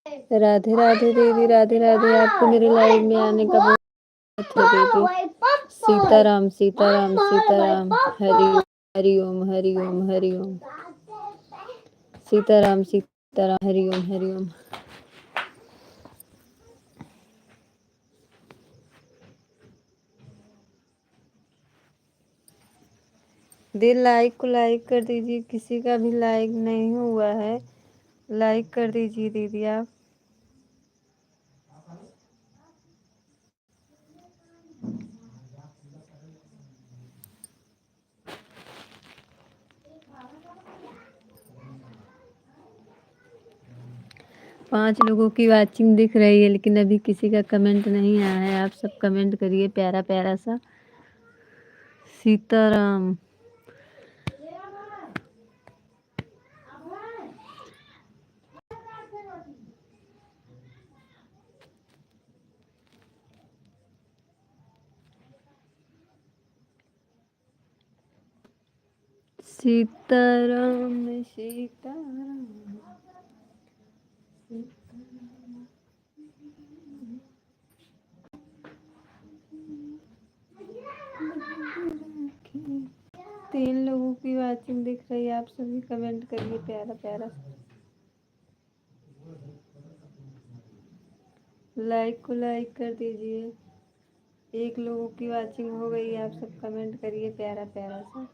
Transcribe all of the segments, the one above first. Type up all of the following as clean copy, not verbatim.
राधे राधे दीदी, राधे राधे। आपको मेरे लाइव में आने का बहुत अच्छा दीदी। सीताराम सीताराम सीताराम। हरि ओम हरि ओम हरि ओम। सीताराम सीताराम हरि ओम हरि ओम। दिल लाइक को लाइक कर दीजिए, किसी का भी लाइक नहीं हुआ है, लाइक कर दीजिए दीदी आप। पांच लोगों की वाचिंग दिख रही है, लेकिन अभी किसी का कमेंट नहीं आया है। आप सब कमेंट करिए प्यारा प्यारा सा। सीताराम। सीताराम सीताराम। तीन लोगों की वाचिंग दिख रही है, आप सभी कमेंट करिए प्यारा प्यारा। लाइक को लाइक कर दीजिए। एक लोगों की वाचिंग हो गई, आप सब कमेंट करिए प्यारा प्यारा सा।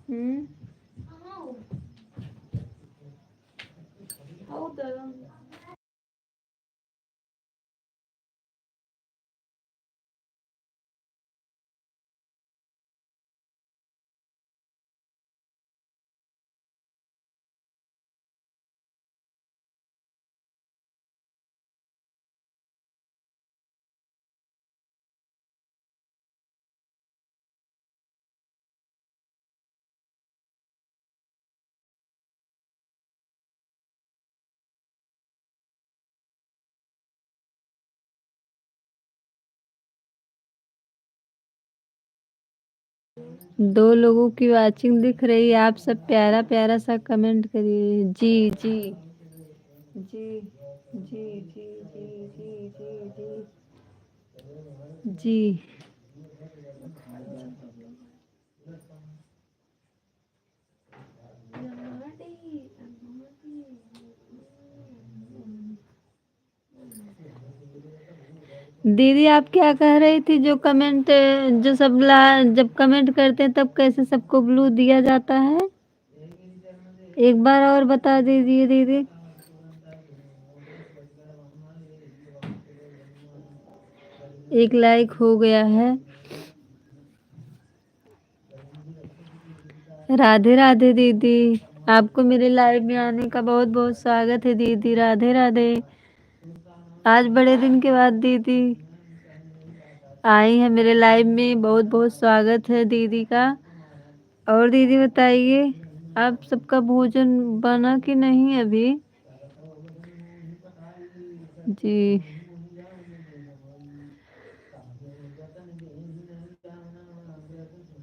हम्म। दो लोगों की वाचिंग दिख रही है, आप सब प्यारा प्यारा सा कमेंट करिए। जी जी जी जी जी जी जी जी जी जी। दीदी आप क्या कह रही थी? जो कमेंट, जो सब जब कमेंट करते हैं तब कैसे सबको ब्लू दिया जाता है? एक बार और बता दीजिए दीदी। एक लाइक हो गया है। राधे राधे दीदी, आपको मेरे लाइव में आने का बहुत बहुत स्वागत है दीदी। राधे राधे। आज बड़े दिन के बाद दीदी आई है मेरे लाइव में, बहुत बहुत स्वागत है दीदी का। और दीदी बताइए, आप सबका भोजन बना कि नहीं अभी? जी।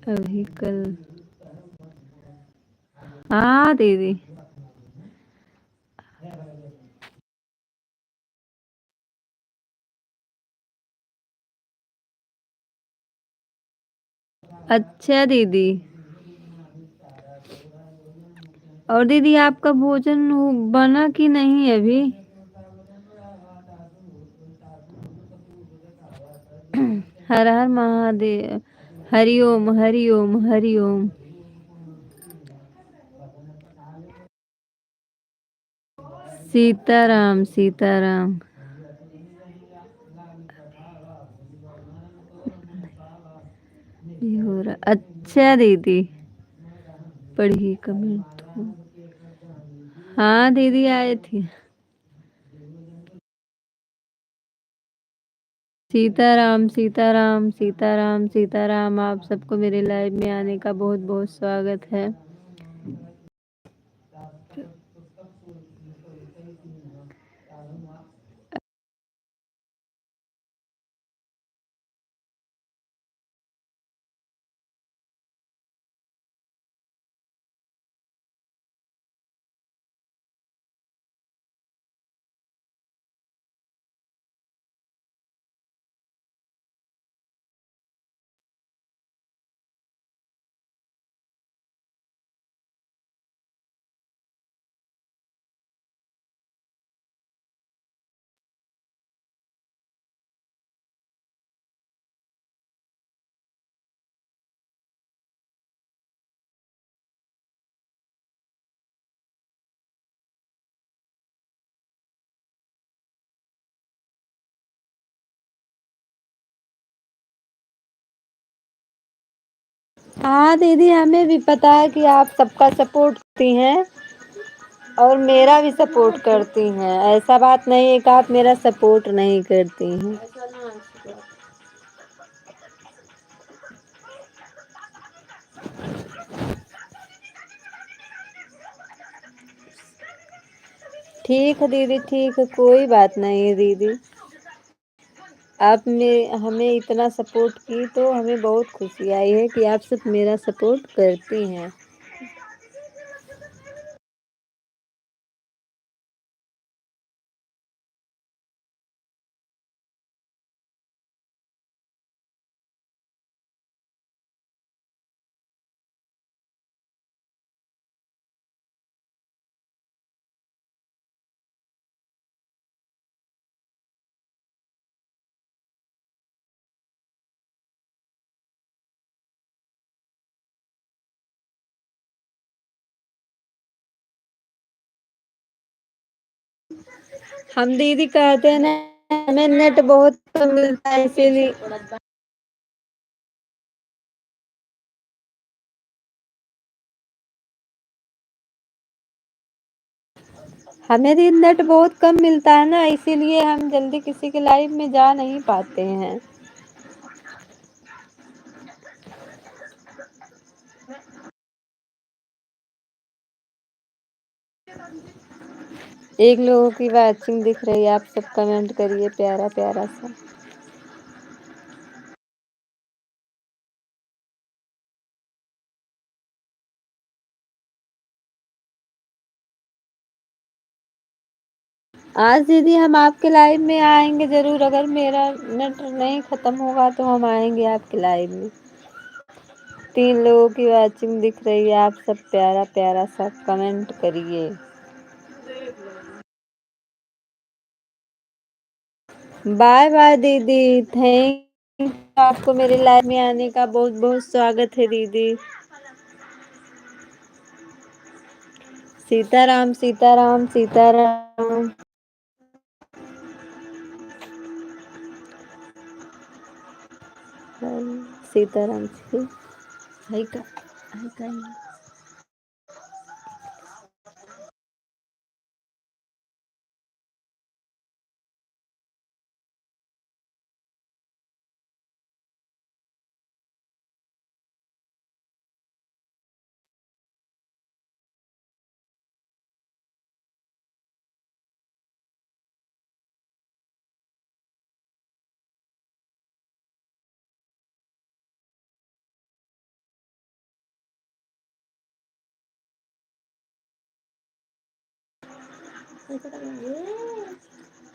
अभी कल। हाँ दीदी। अच्छा दीदी। और दीदी आपका भोजन बना कि नहीं अभी? हर हर महादेव। हरि ओम हरि ओम हरि ओम। सीताराम सीताराम। ये हो रहा अच्छा दीदी। पढ़िए कमेंट तो। हाँ दीदी आए थे। सीताराम सीताराम सीताराम सीताराम। आप सबको मेरे लाइव में आने का बहुत बहुत स्वागत है। हाँ दीदी, हमें भी पता है कि आप सबका सपोर्ट करती हैं और मेरा भी सपोर्ट करती हैं। ऐसा बात नहीं है कि आप मेरा सपोर्ट नहीं करती हैं। ठीक है दीदी, ठीक है, कोई बात नहीं है दीदी। आपने हमें इतना सपोर्ट की तो हमें बहुत खुशी आई है कि आप सब मेरा सपोर्ट करती हैं। हम दीदी कहते हैं ना, हमें नेट बहुत कम मिलता है इसीलिए। हमें भी नेट बहुत कम मिलता है ना, इसीलिए हम जल्दी किसी के लाइव में जा नहीं पाते हैं। एक लोगों की वॉचिंग दिख रही है, आप सब कमेंट करिए प्यारा प्यारा सा। आज दीदी हम आपके लाइव में आएंगे जरूर। अगर मेरा नेट नहीं खत्म होगा तो हम आएंगे आपके लाइव में। 3 लोगों की वॉचिंग दिख रही है, आप सब प्यारा प्यारा सा कमेंट करिए। बाय बाय दीदी, थैंक यू। आपको मेरे लाइव में आने का बहुत बहुत स्वागत है दीदी। सीताराम सीताराम सीताराम। सीताराम जी। हाय का हाय का।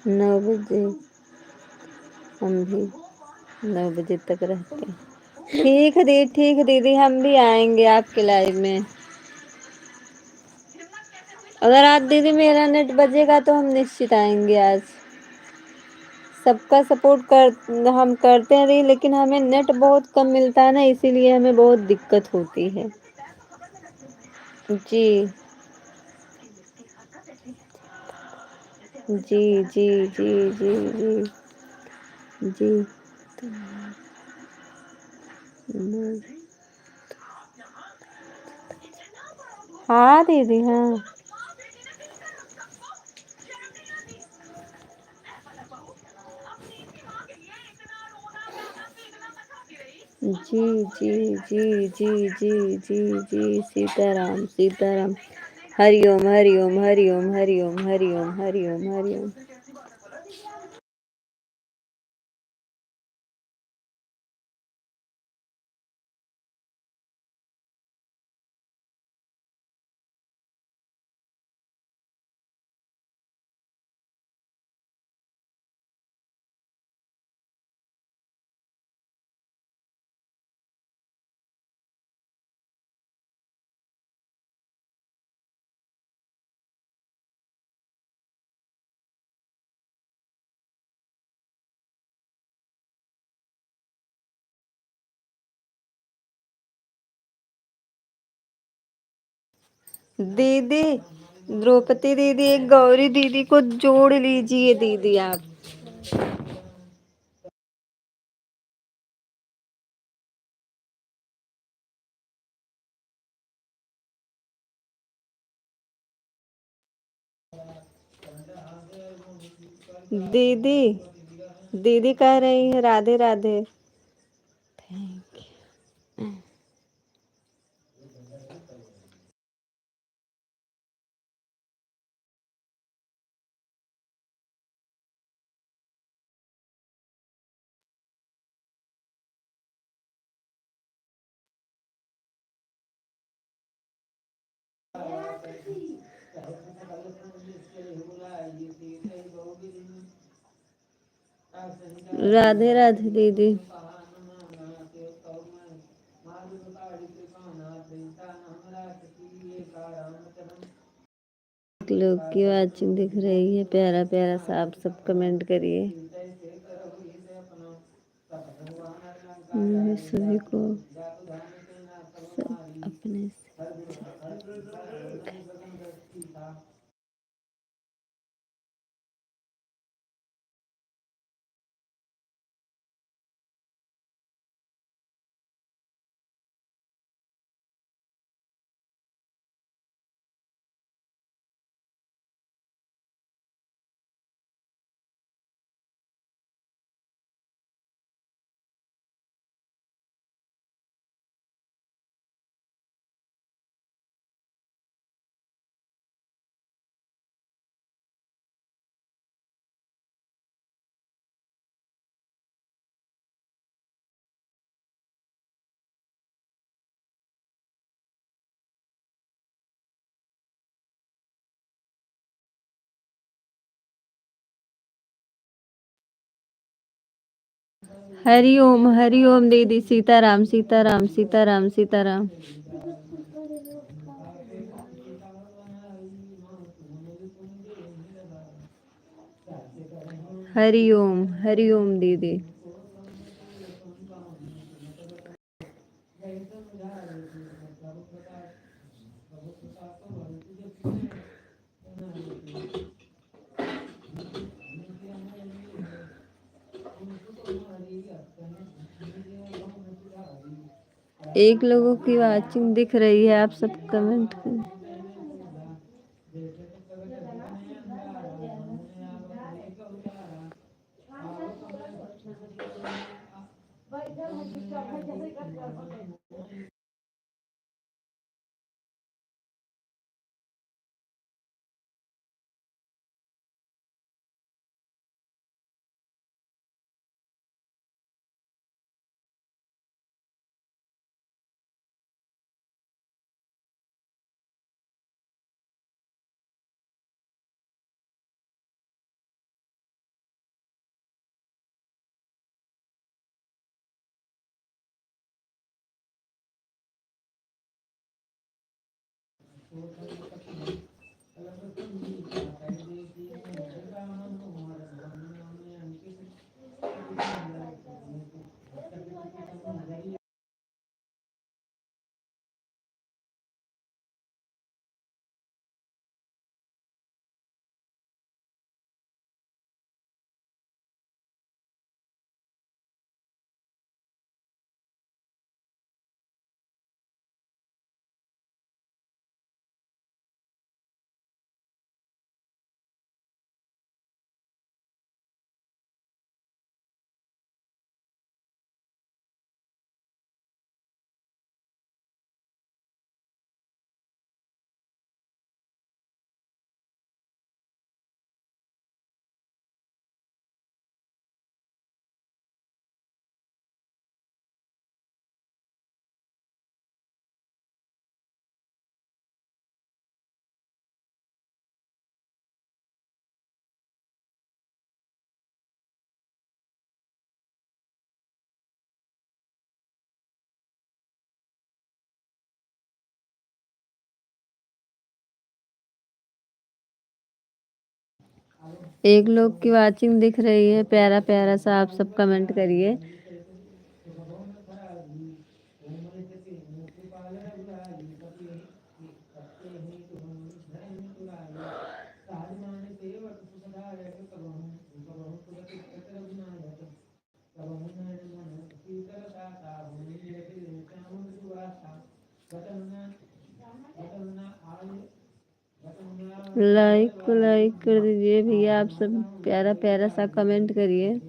नौ बजे हम भी 9 बजे तक रहते हैं। ठीक है दीदी, ठीक है दीदी, हम भी आएंगे आपके लाइव में। अगर आज दीदी मेरा नेट बजेगा तो हम निश्चित आएंगे आज। सबका सपोर्ट कर हम करते हैं दीदी, लेकिन हमें नेट बहुत कम मिलता है ना, इसीलिए हमें बहुत दिक्कत होती है। जी जी जी जी जी जी जी। हाँ दीदी, हाँ। जी जी जी जी जी जी जी सीताराम सीताराम। हरिओम हरिओम हरिओम हरिओम हरिओम हरिओम हरिओम। दीदी, द्रौपदी दीदी, एक गौरी दीदी को जोड़ लीजिए दीदी आप। दीदी, दीदी कह रही है राधे राधे। राधे राधे दीदी। लोग की वाचिंग दिख रही है, प्यारा प्यारा सा, आप सब कमेंट करिए। मुझे सभी को सब अपने हरि ओम दीदी। सीताराम सीताराम सीताराम सीताराम। हरि ओम दीदी। एक लोगों की वाचिंग दिख रही है, आप सब कमेंट करें। एक लोग की वाचिंग दिख रही है, प्यारा प्यारा सा। आप सब कमेंट करिए। लाइक कर दीजिए भैया। आप सब प्यारा प्यारा सा कमेंट करिए।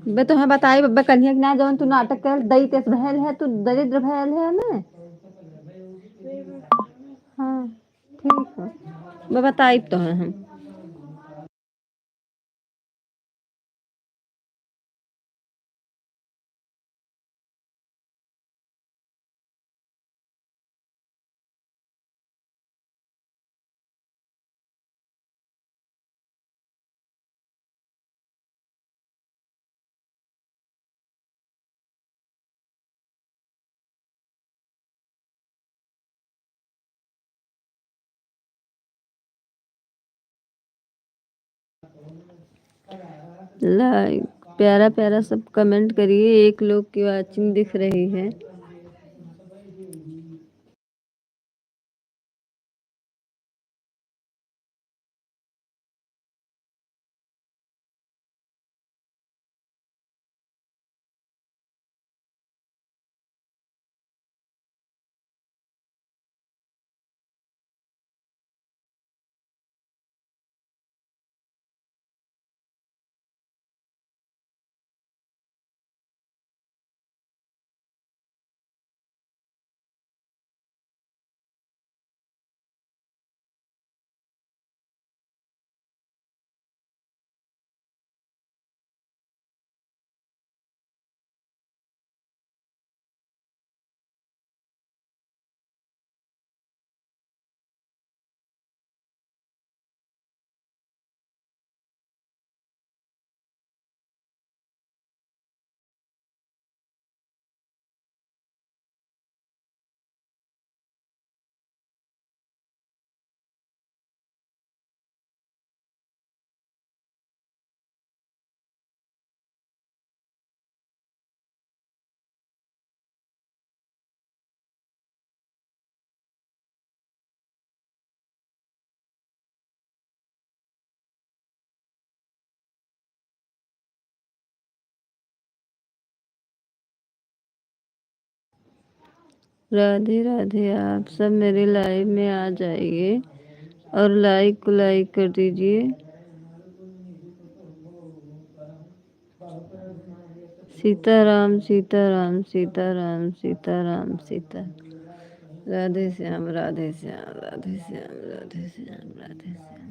बे तुम्हें बताई बब्बे कन्या ना जौन तू नाटक कर दई तेस भैल है, तू दरिद्र भैल है ना। हाँ ठीक है, बे बताई तो है हम। लाइक प्यारा प्यारा सब कमेंट करिए। एक लोग की वाचिंग दिख रही है। राधे राधे। आप सब मेरे लाइव में आ जाइए और लाइक कर दीजिए। सीताराम सीताराम सीताराम सीताराम सीता। राधे श्याम राधे श्याम राधे श्याम राधे श्याम राधे श्याम।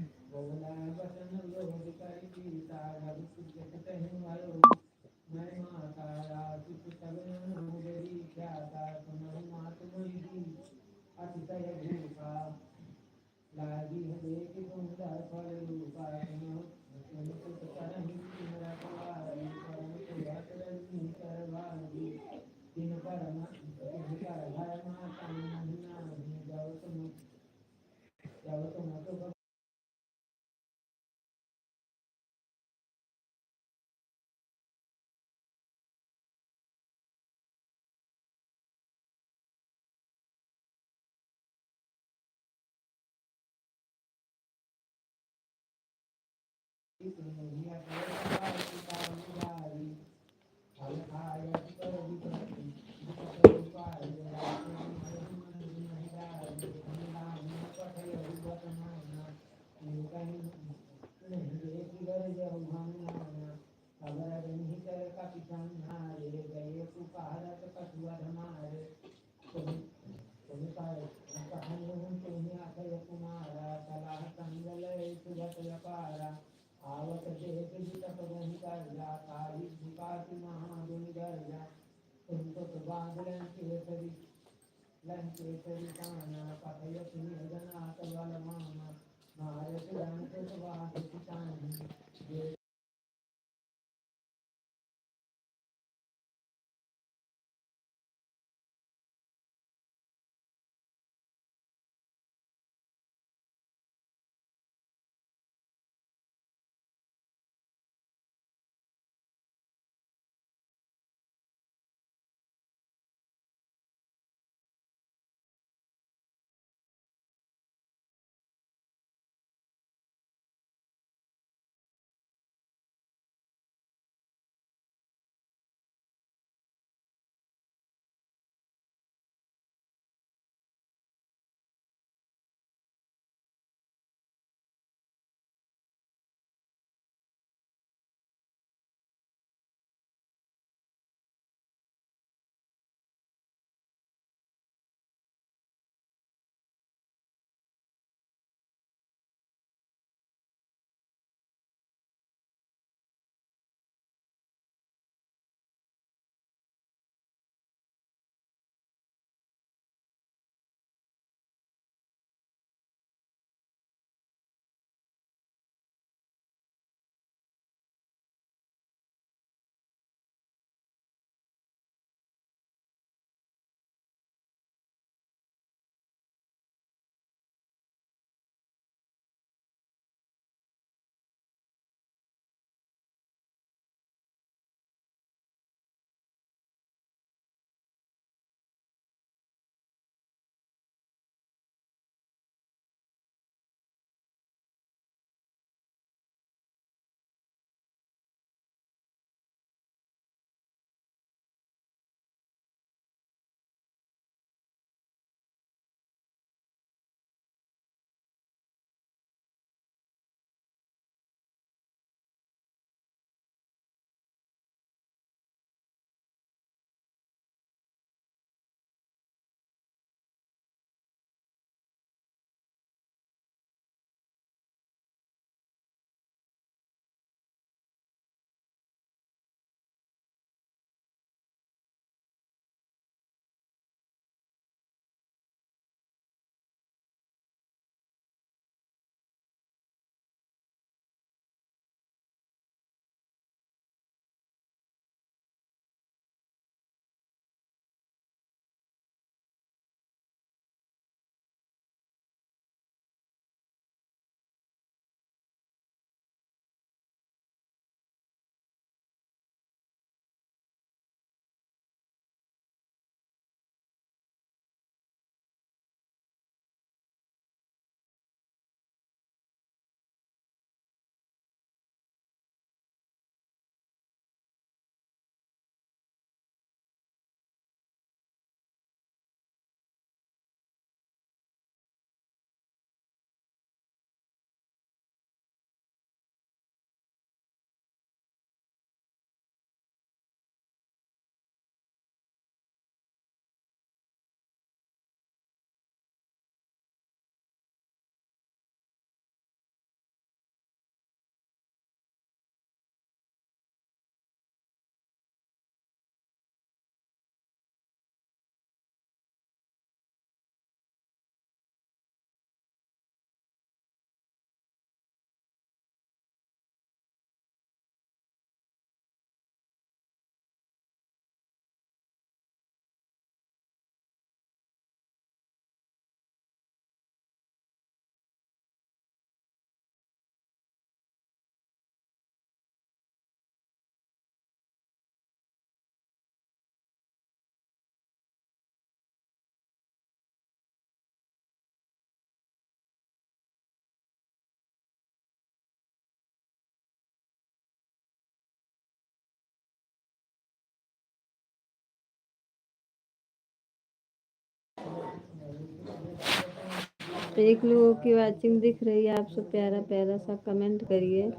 एक लोगों की वाचिंग दिख रही है, आप सब प्यारा प्यारा सा कमेंट करिए।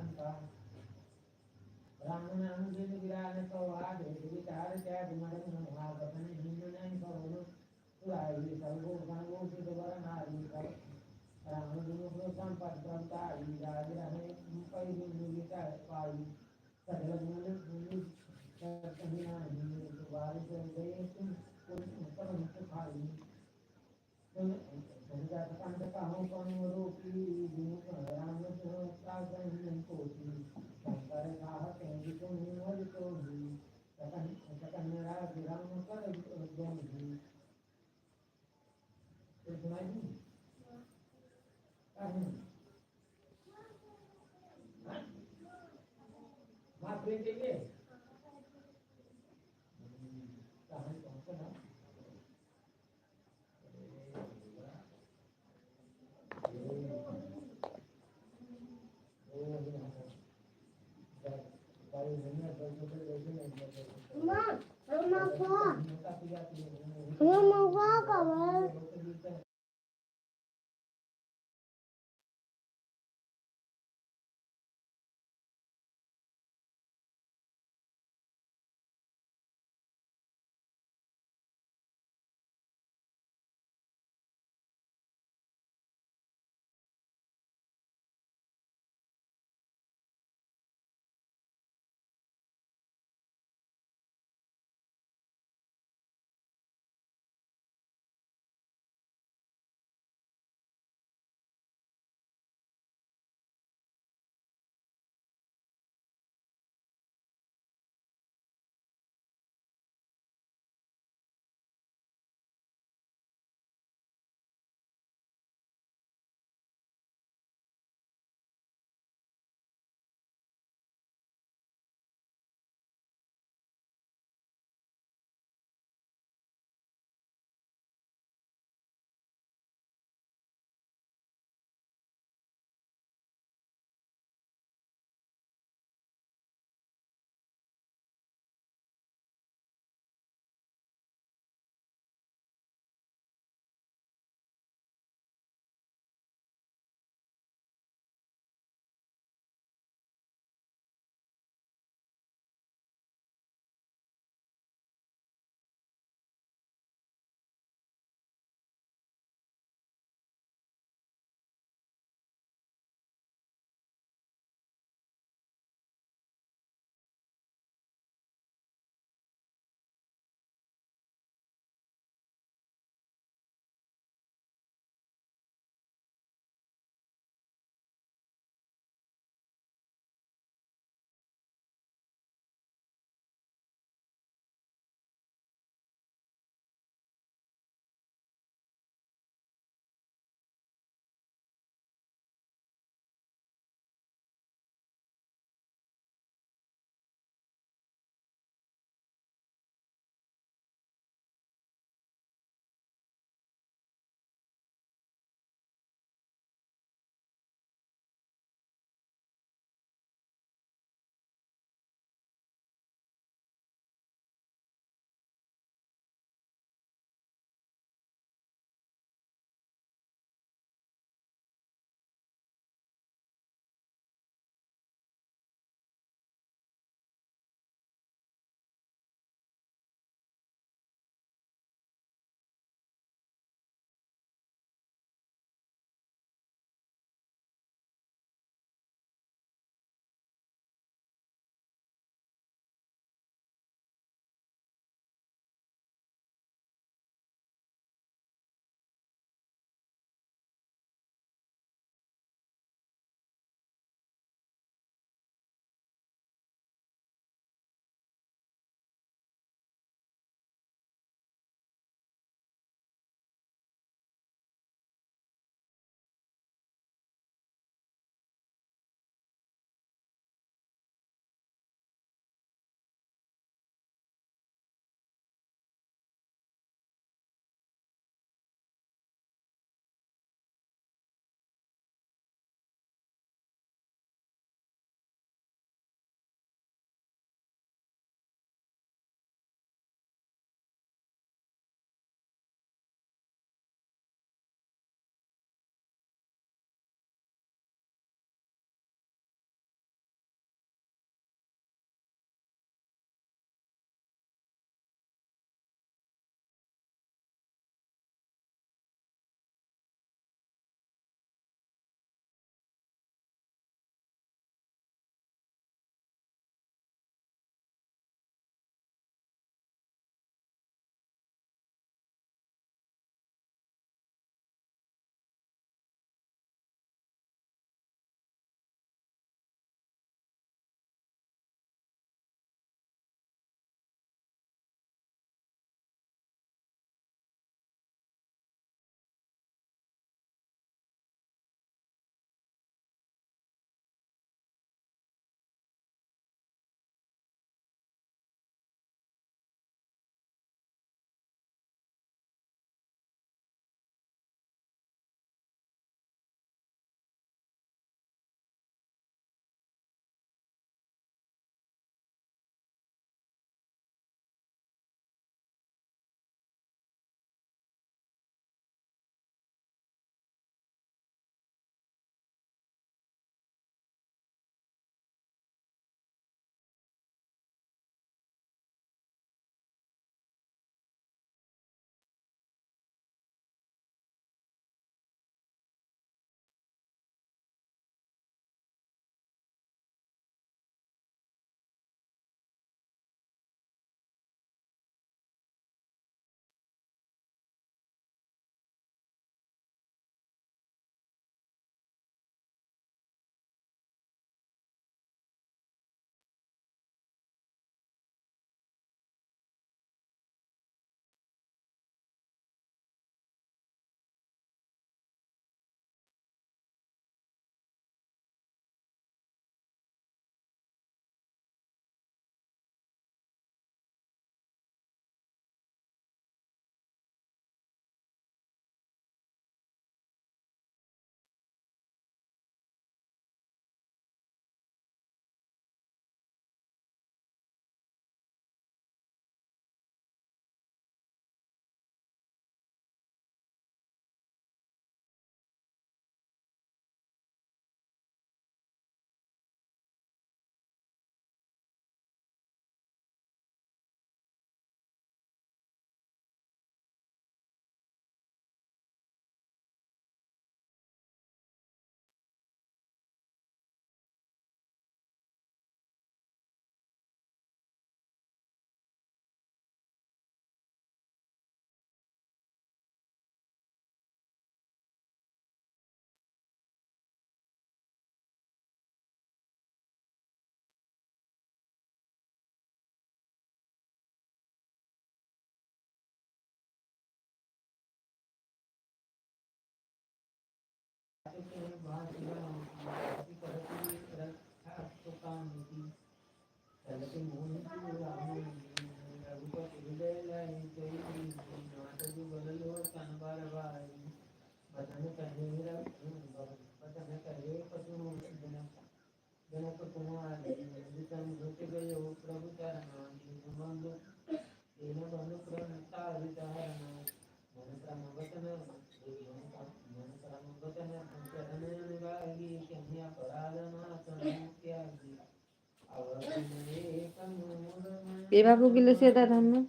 ये बाबू के लिए से था हमने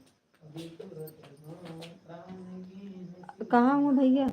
कहाँ हूँ भैया।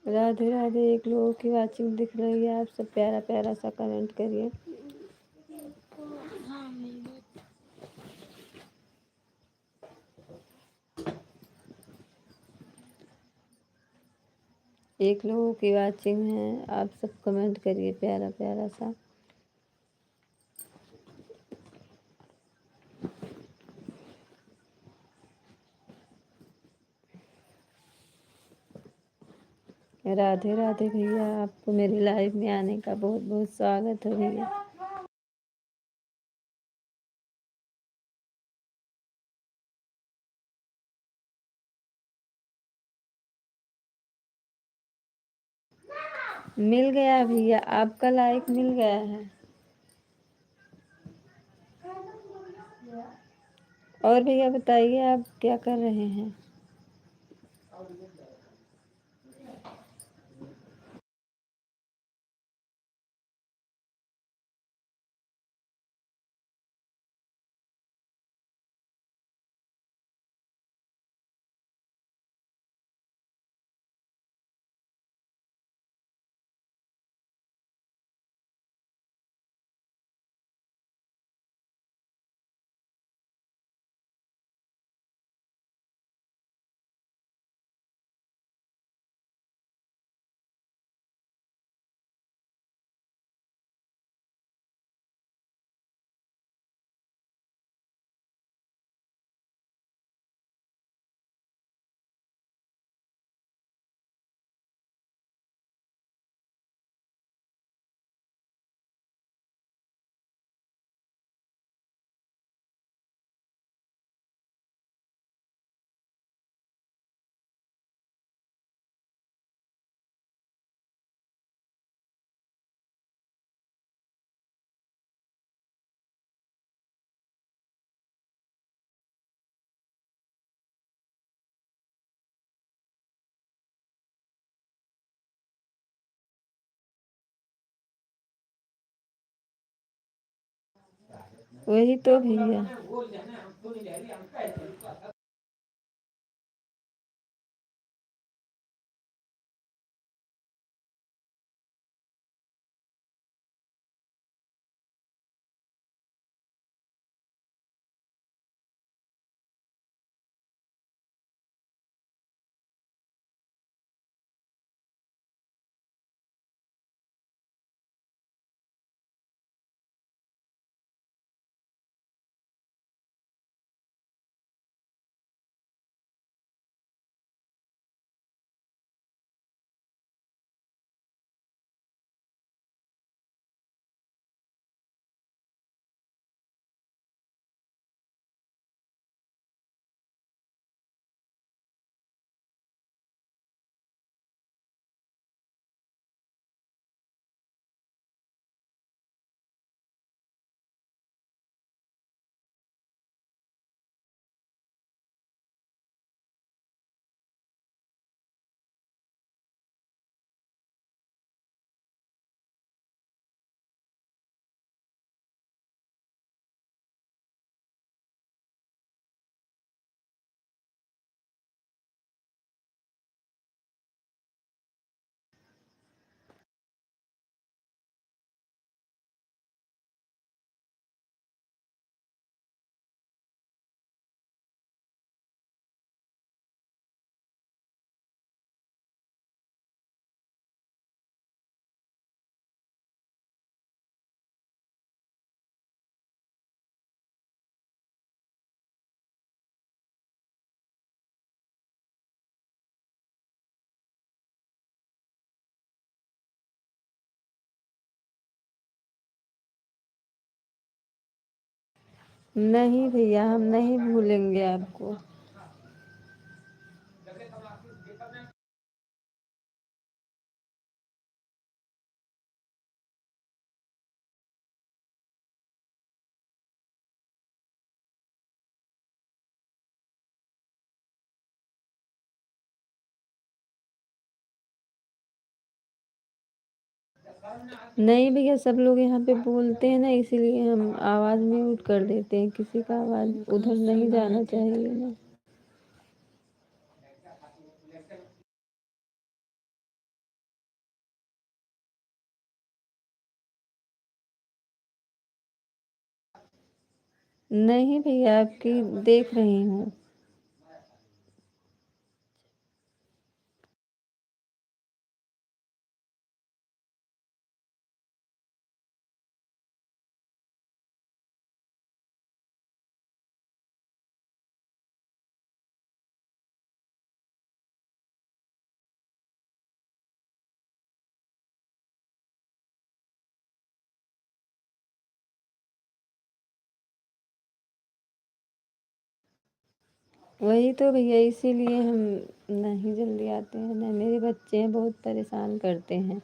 राधे राधे। एक लोगों की वाचिंग दिख रही है, आप सब प्यारा प्यारा सा कमेंट करिए। एक लोगों की वाचिंग है, आप सब कमेंट करिए प्यारा प्यारा सा। राधे राधे भैया, आपको मेरी लाइव में आने का बहुत बहुत स्वागत है भैया। मिल गया भैया, आपका लाइक मिल गया है। और भैया बताइए, आप क्या कर रहे हैं? वही तो भैया। नहीं भैया, हम नहीं भूलेंगे आपको। नहीं भैया, सब लोग यहाँ पे बोलते हैं ना, इसीलिए हम आवाज़ म्यूट कर देते हैं। किसी का आवाज़ उधर नहीं जाना चाहिए ना। नहीं भैया, आपकी देख रही हूँ। वही तो भैया, इसीलिए हम नहीं जल्दी आते हैं ना। मेरे बच्चे हैं, बहुत परेशान करते हैं,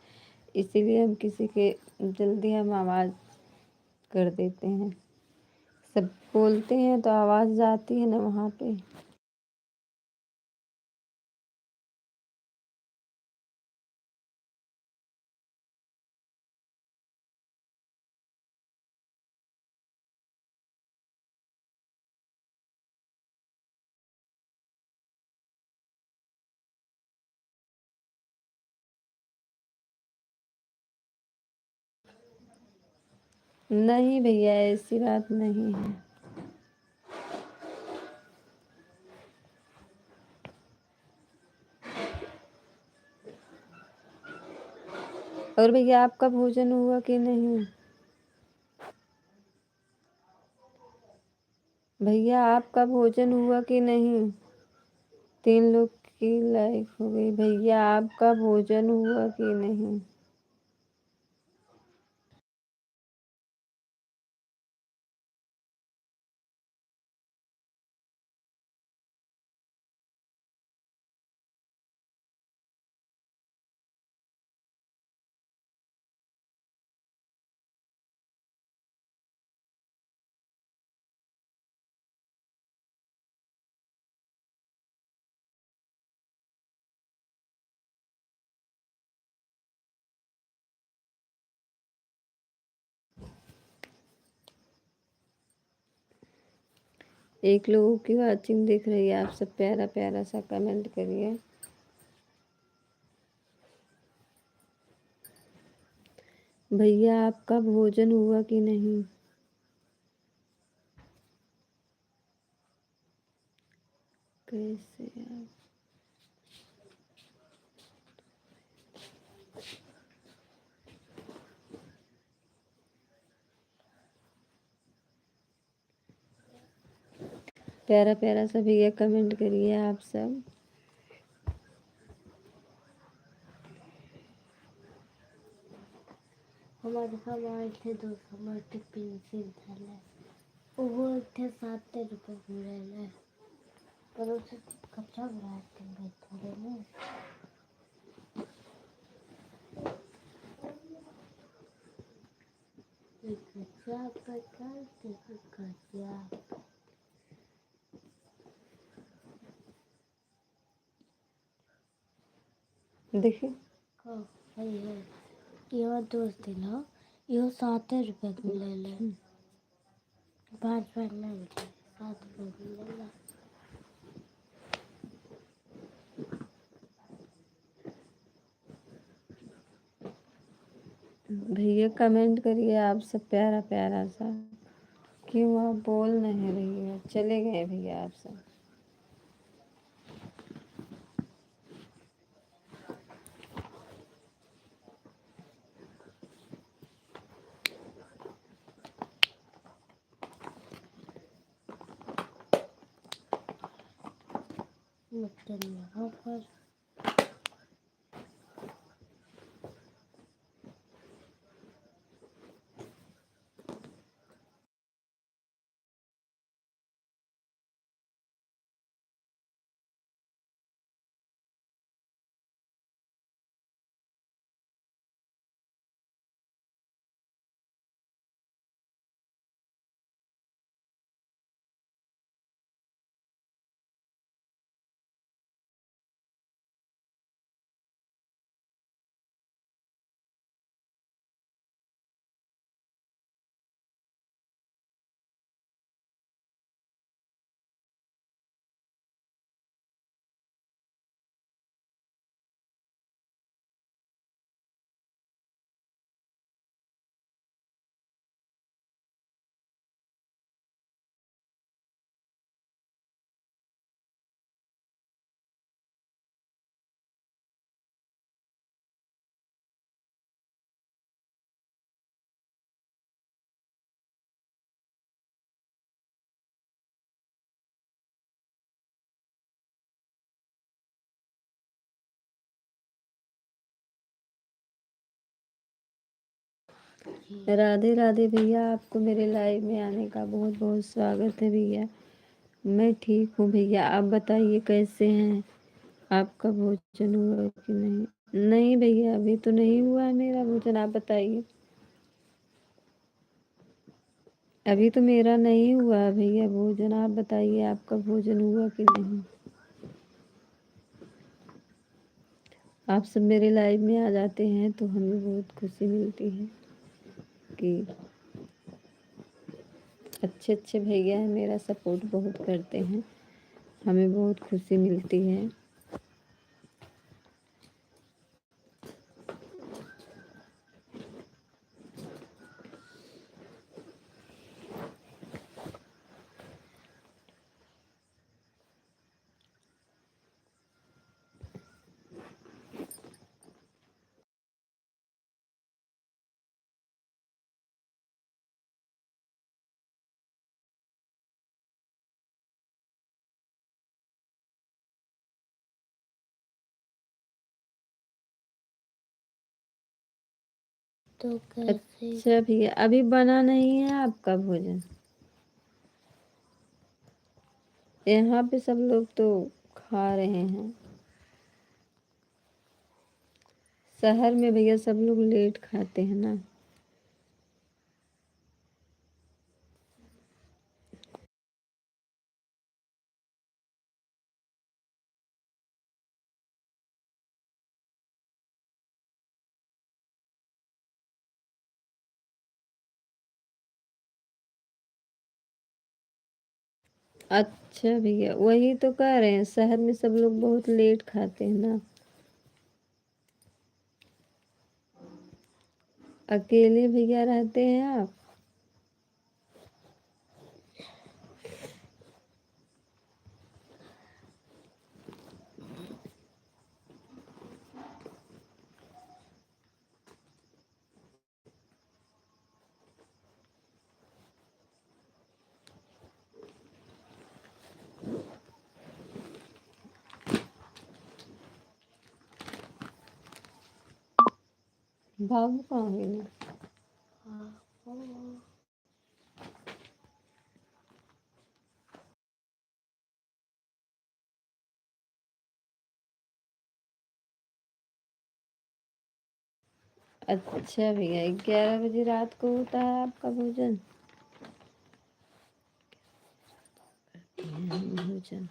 इसीलिए हम किसी के जल्दी हम आवाज़ कर देते हैं। सब बोलते हैं तो आवाज़ जाती है ना वहाँ पे। नहीं भैया, ऐसी बात नहीं है। और भैया, आपका भोजन हुआ कि नहीं? भैया, आपका भोजन हुआ कि नहीं? 3 लोग की लाइफ हो गई। भैया, आपका भोजन हुआ कि नहीं? एक लोगों की वाचिंग दिख रही है। आप सब प्यारा प्यारा सा कमेंट करिए। भैया, आपका भोजन हुआ कि नहीं? कैसे आप प्यारा प्यारा सा भैया कमेंट करिए आप सब। हमारे हमारे थे 200 माटे पेंसिल झाला वो थे 7 रुपये मिळाले पर उसे कच्चा बनाते हैं थोड़े में एक कच्चा पकाते हैं कच्चा देखिए। का भाई है ये दोस्त है ना ये 7 रुपये मिळाले 5 नहीं मिले 7 रुपये मिळाले भैया, कमेंट करिए आप सब प्यारा प्यारा सा। क्यों आप बोल नहीं रही हो? चले गए भैया आप सब। मटन यहाँ पर जी। राधे राधे भैया, आपको मेरे लाइव में आने का बहुत बहुत स्वागत है भैया। मैं ठीक हूँ भैया, आप बताइए कैसे हैं? आपका भोजन हुआ कि नहीं? नहीं भैया, अभी तो नहीं हुआ है मेरा भोजन, आप बताइए। अभी तो मेरा नहीं हुआ है भैया भोजन, आप बताइए आपका भोजन हुआ कि नहीं? आप सब मेरे लाइव में आ जाते हैं तो हमें बहुत खुशी मिलती है कि अच्छे अच्छे भैया हैं, मेरा सपोर्ट बहुत करते हैं, हमें बहुत खुशी मिलती है। तो कैसे? अच्छा भैया, अभी बना नहीं है आपका भोजन? यहाँ पे सब लोग तो खा रहे हैं। शहर में भैया सब लोग लेट खाते हैं ना। अच्छा भैया, वही तो कह रहे हैं, शहर में सब लोग बहुत लेट खाते हैं ना। अकेले भैया रहते हैं आप? बाबू कहाँ गए? हाँ, वो अच्छा भैया, 11 बजे रात को होता है आपका भोजन? भोजन,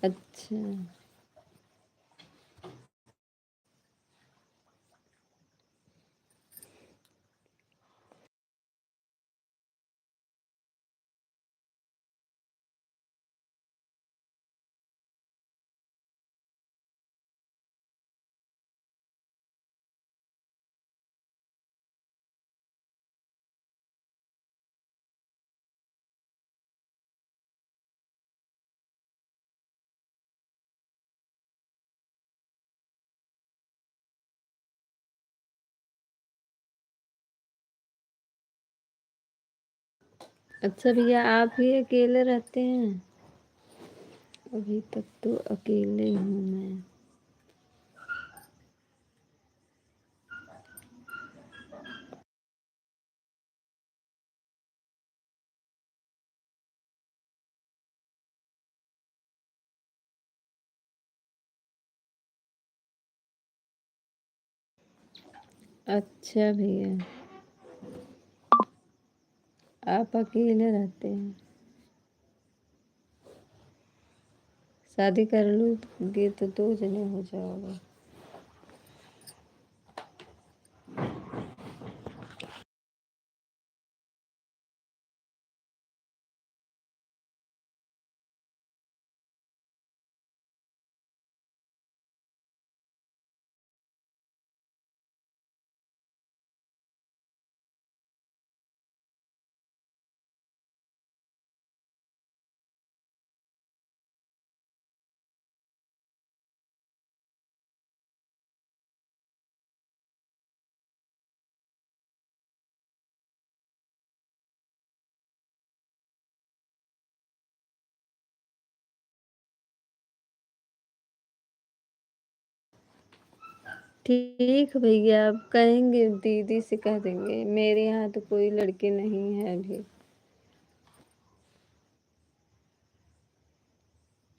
अच्छा। अच्छा भैया, आप ही अकेले रहते हैं? अभी तक तो अकेले हूँ मैं। अच्छा भैया, आप अकेले रहते हैं? शादी कर लूँगी तो 2 जने हो जाओगे। ठीक है भैया, आप कहेंगे दीदी से कह देंगे, मेरे यहाँ तो कोई लड़के नहीं है अभी।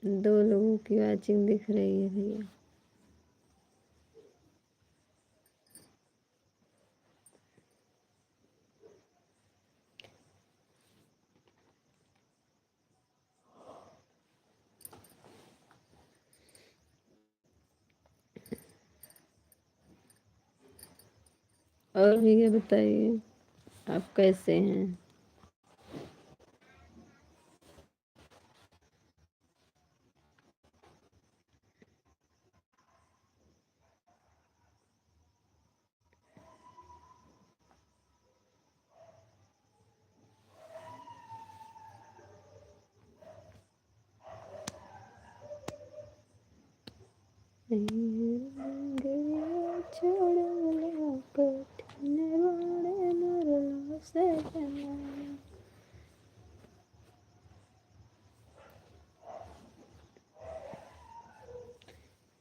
2 लोगों की वॉचिंग दिख रही है भैया। और भैया बताइए, आप कैसे हैं?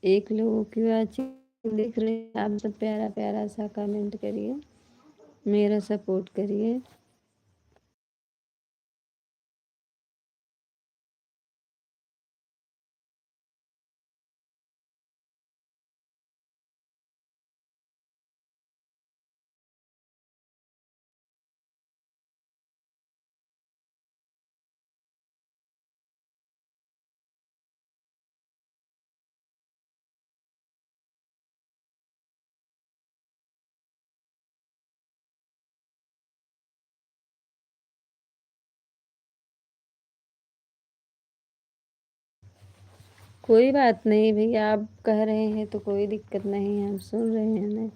एक लोगों की वॉचिंग दिख रही है। आप सब प्यारा प्यारा सा कमेंट करिए, मेरा सपोर्ट करिए। कोई बात नहीं भैया, आप कह रहे हैं तो कोई दिक्कत नहीं है, हम सुन रहे हैं ना।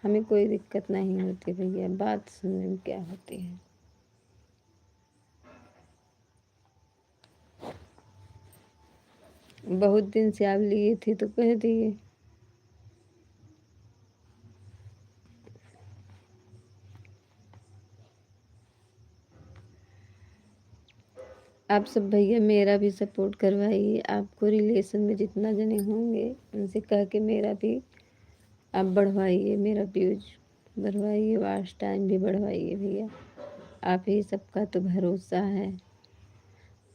हमें कोई दिक्कत नहीं होती भैया, बात सुनने में क्या होती है। बहुत दिन से आप लिए थे तो कह दिए। आप सब भैया मेरा भी सपोर्ट करवाइए। आपको रिलेशन में जितना जने होंगे उनसे कह के मेरा भी आप बढ़वाइए, मेरा व्यूज बढ़वाइए, वॉच टाइम भी बढ़वाइए भैया। आप ही सबका तो भरोसा है।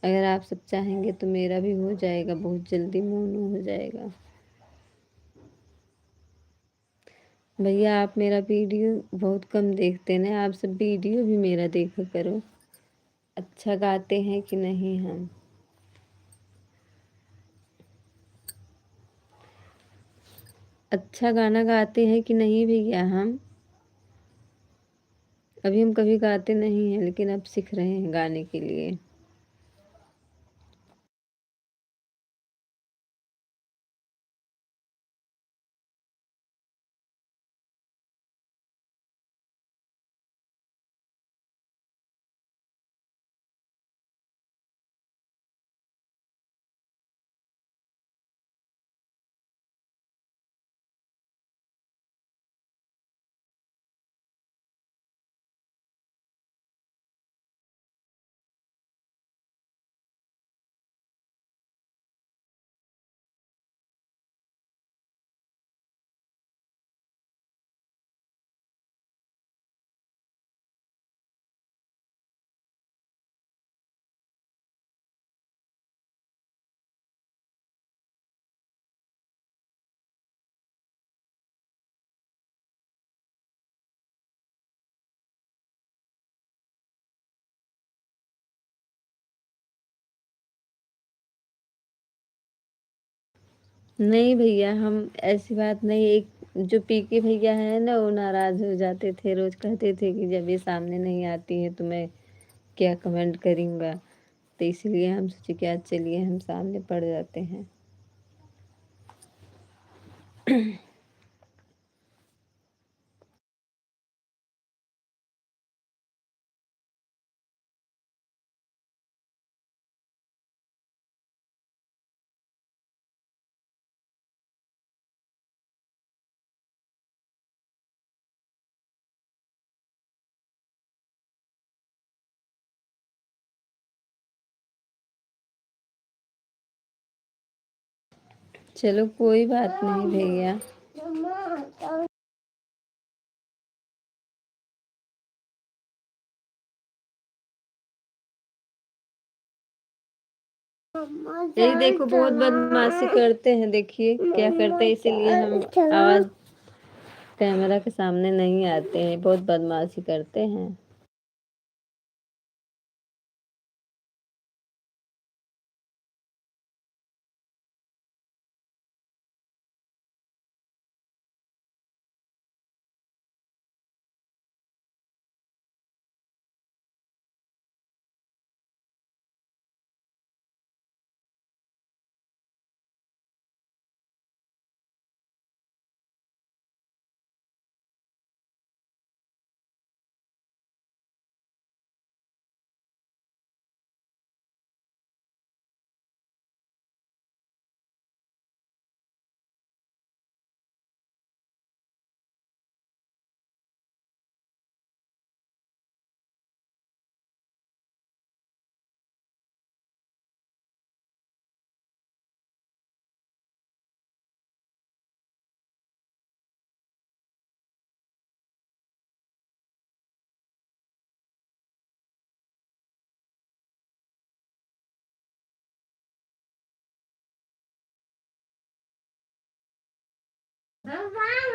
अगर आप सब चाहेंगे तो मेरा भी हो जाएगा, बहुत जल्दी मोनू हो जाएगा। भैया आप मेरा वीडियो बहुत कम देखते हैं ना, आप सब वीडियो भी मेरा देखा करो। अच्छा गाते हैं कि नहीं हम? अच्छा गाना गाते हैं कि नहीं भैया हम? अभी हम कभी गाते नहीं हैं, लेकिन अब सीख रहे हैं गाने के लिए। नहीं भैया, हम ऐसी बात नहीं। एक जो पीके भैया है ना, वो नाराज हो जाते थे, रोज कहते थे कि जब ये सामने नहीं आती है तो मैं क्या कमेंट करूँगा। तो इसलिए हम सोचे कि आज चलिए हम सामने पड़ जाते हैं। चलो कोई बात नहीं भैया। यही देखो बहुत बदमाशी करते हैं, देखिए क्या करते हैं, इसीलिए हम आवाज कैमरा के सामने नहीं आते हैं, बहुत बदमाशी करते हैं।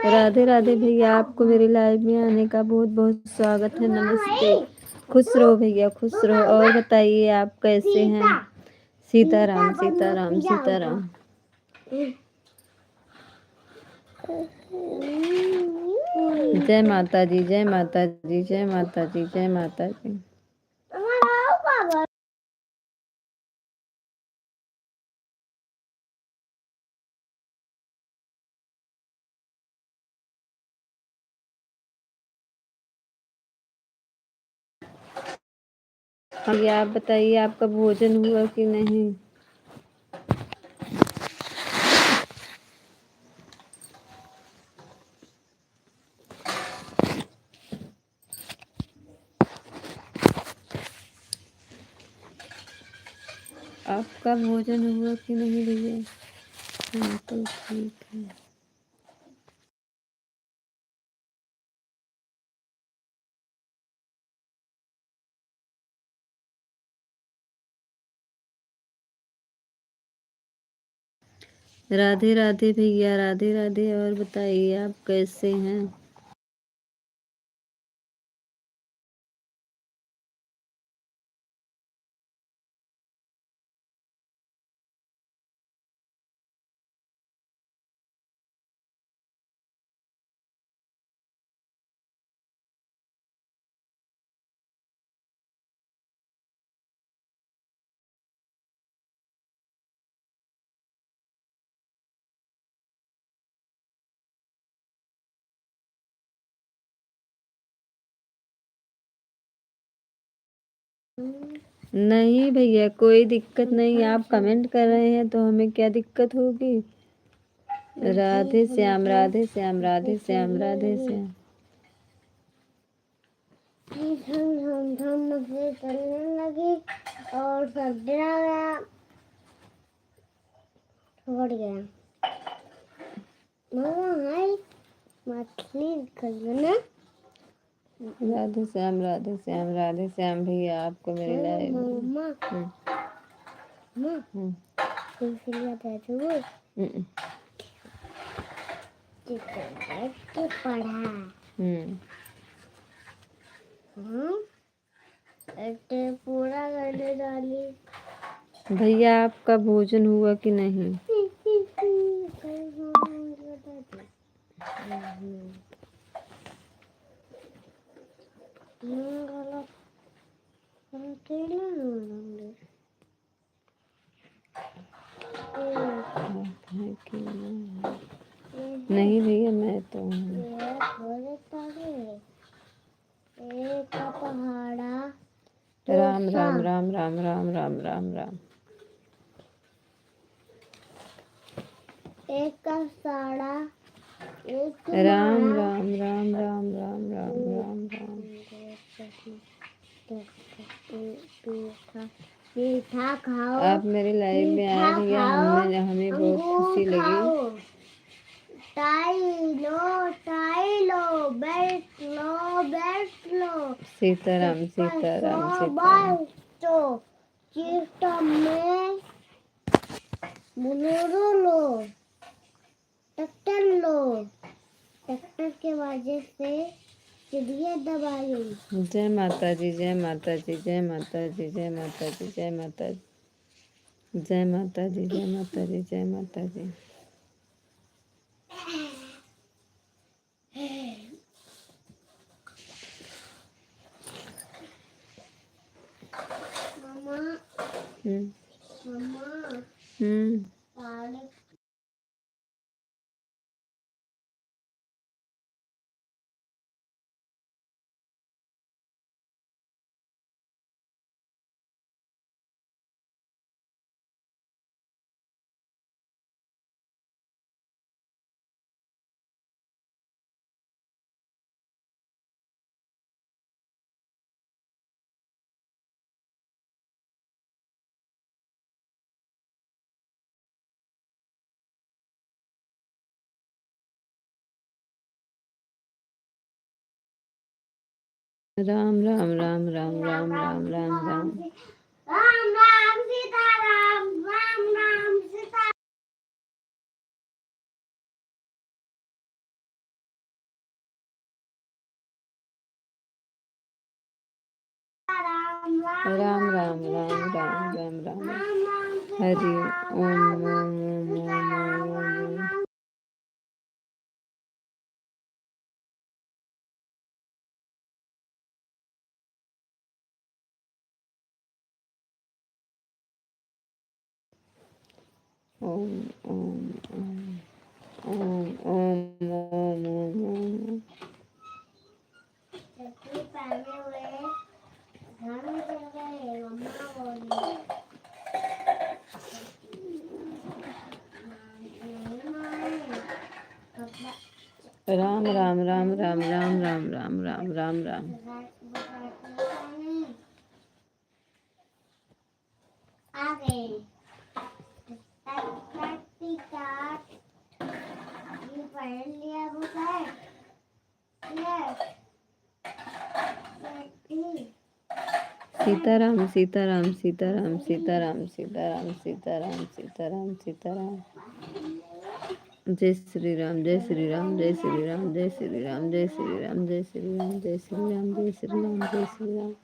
राधे राधे भैया, आपको मेरे लाइव में आने का बहुत बहुत स्वागत है। नमस्ते, खुश रहो भैया, खुश रहो। और बताइए आप कैसे हैं? सीताराम सीताराम सीताराम। जय माता जी, जय माता जी, जय माता जी, जय माता जी। ये आप बताइए आपका भोजन हुआ कि नहीं? आपका भोजन हुआ कि नहीं भैया? हाँ तो ठीक है। राधे राधे भैया, राधे राधे। और बताइए आप कैसे हैं? नहीं भैया, कोई दिक्कत नहीं। आप कमेंट कर रहे हैं तो हमें क्या दिक्कत होगी? राधे श्याम, राधे श्याम, राधे श्याम, राधे श्याम। हम मछली तलने लगी और सब्जी आ गया, छोड़ गया। मामा हाय, मछली निकलना। राधे श्याम, राधे श्याम, राधे श्याम भैया, आपको मेरे लाइव मम्मा इसलिए बैठू के पढ़ा। पूरा करने डाली। भैया आपका भोजन हुआ कि नहीं? नहीं भैया, मैं तो पहाड़ा राम राम राम राम राम राम राम राम। एक का साड़ा, एक राम राम राम राम राम राम राम राम। मीठा खाओ। आप मेरे लाइव में आए भैया, हमें बहुत खुशी लगी। टाई लो, बैठ लो। सीताराम सीताराम सीताराम। तो चिप्स में बोलेरो लो, ट्रैक्टर लो। ट्रैक्टर के वजह से चिड़िया दबाई। जय माता जी, जय माता जी, जय माता जी, जय माता जी, जय माता जी, जय माता जी, जय माता जी, जय माता जी। मम्मा हम्म मम्मा हम्म राम राम राम राम राम राम राम राम राम। राम सीता राम सीता राम राम राम राम राम राम राम। हरि ओम ओम ओम ओम ओम ओम। ओम ओम ओम ओम ओम ओम ओम। चप्पल पहने हुए घर में चल गए। मम्मा बोली नहीं माने कपड़ा राम राम राम राम राम राम राम राम राम राम। आ गए। ये पहन लिया बुखार सीताराम सीताराम सीताराम सीताराम सीताराम सीताराम सीताराम सीताराम। जय श्री राम, जय श्री राम, जय श्री राम, जय श्री राम, जय श्री राम, जय श्री राम, जय श्री राम, जय श्री राम, जय श्री राम।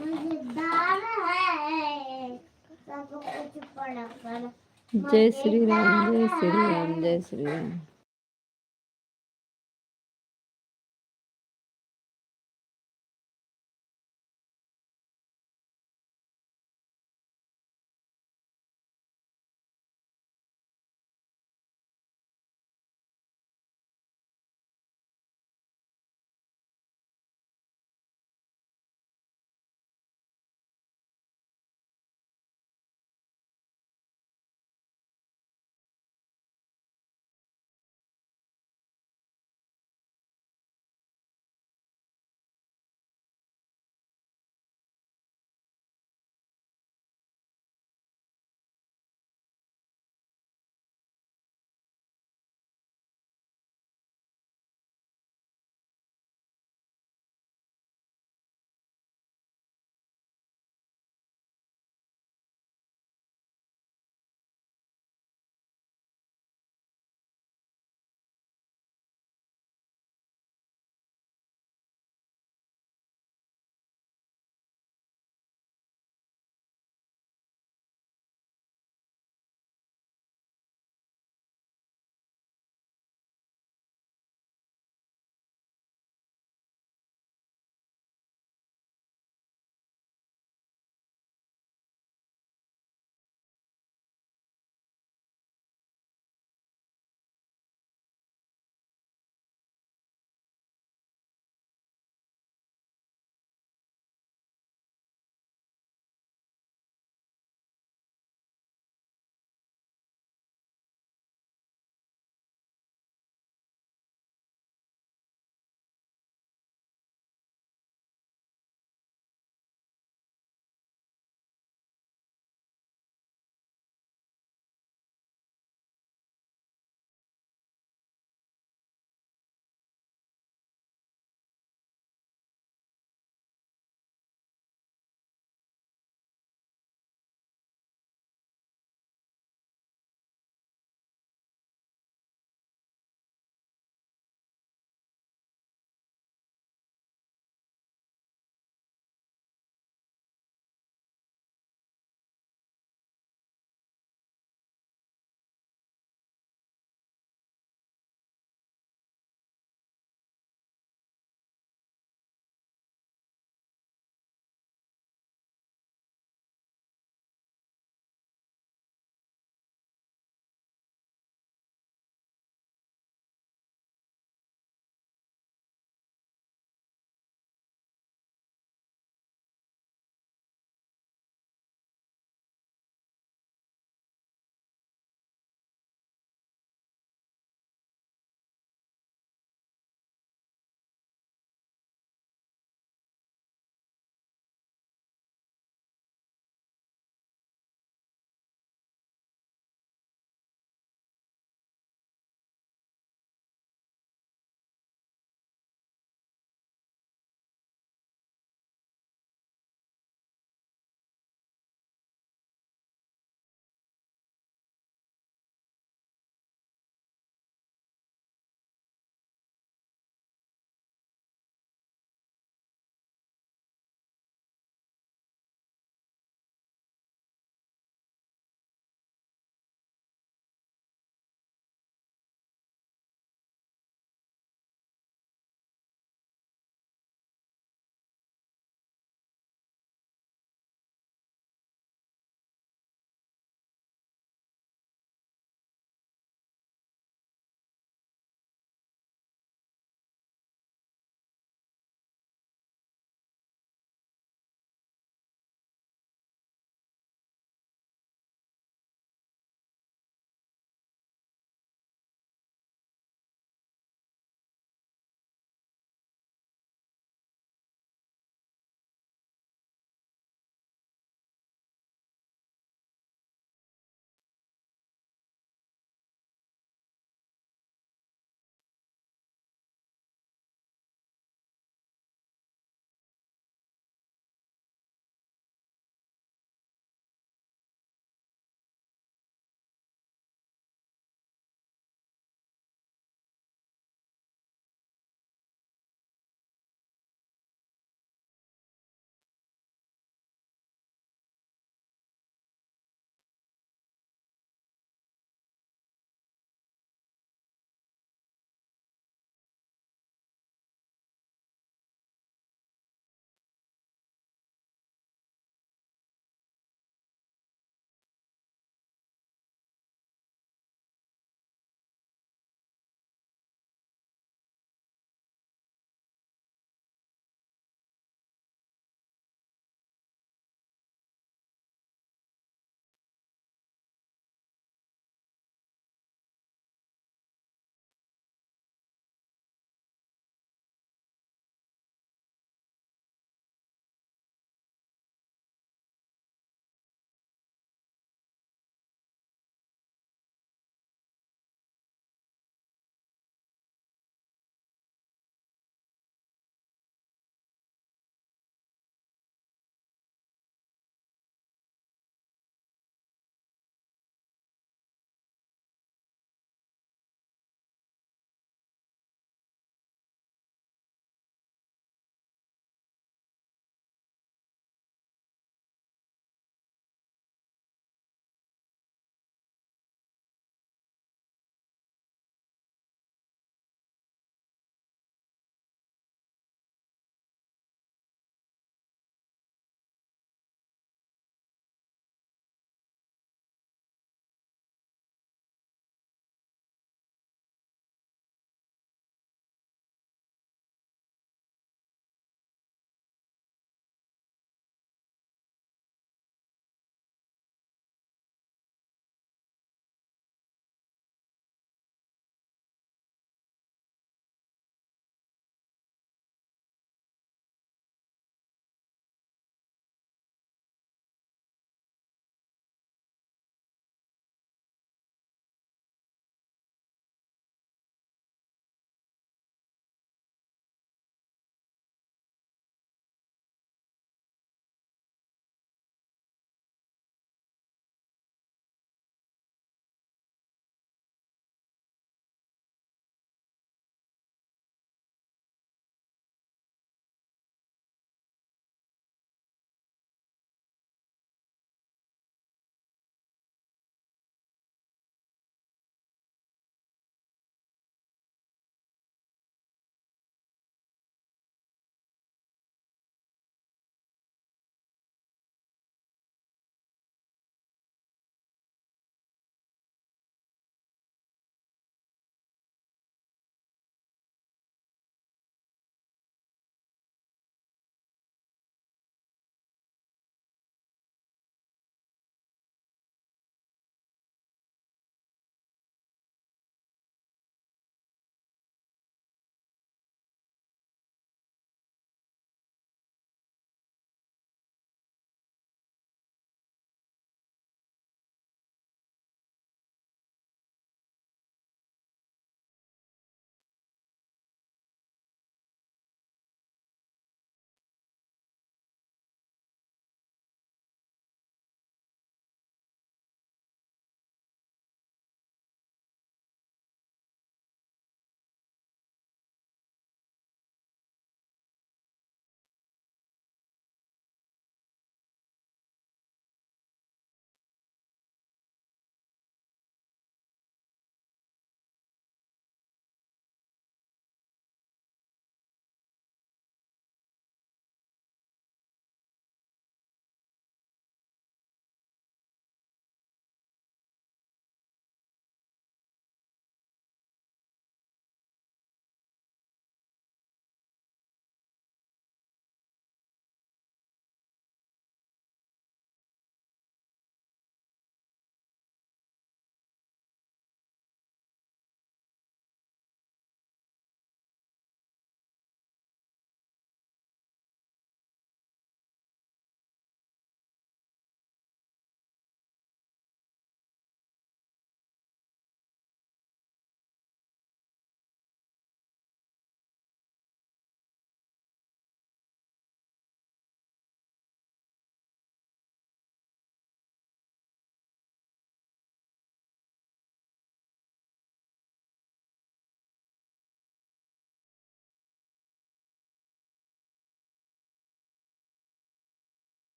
मुझे दाल है सब कुछ पड़ा कर जय श्री राम, जय श्री राम, जय श्री राम।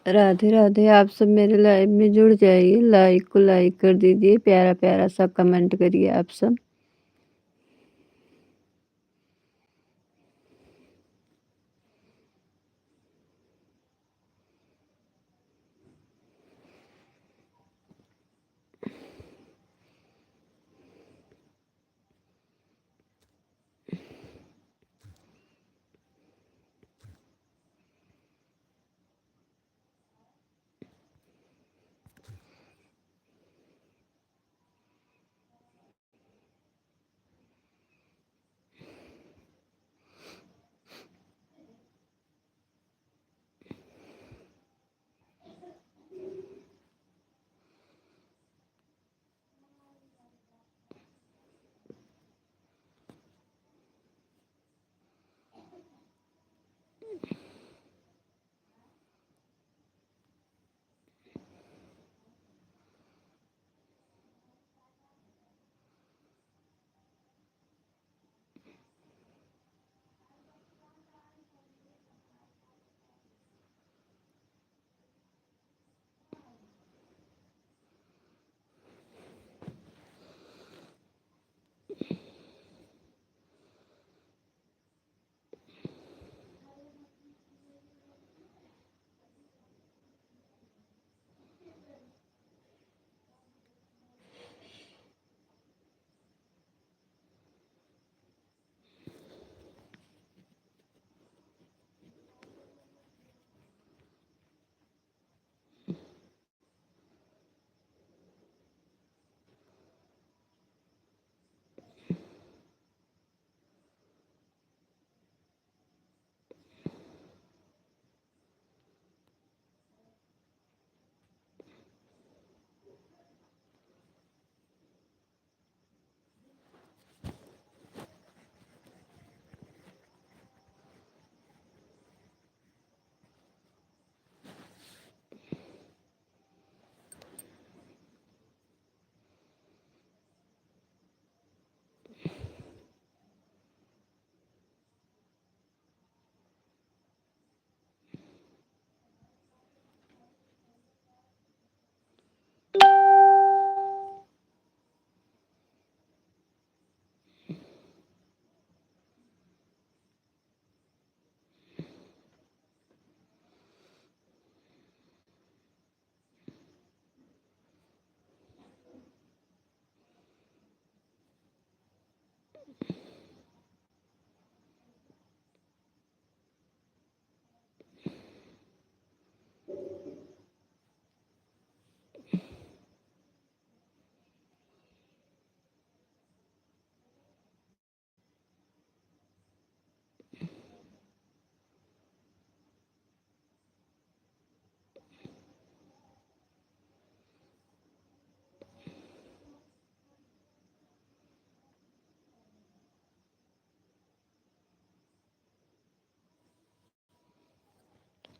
राधे राधे। आप सब मेरे लाइव में जुड़ जाइए, लाइक को लाइक कर दीजिए, प्यारा प्यारा सा कमेंट करिए आप सब।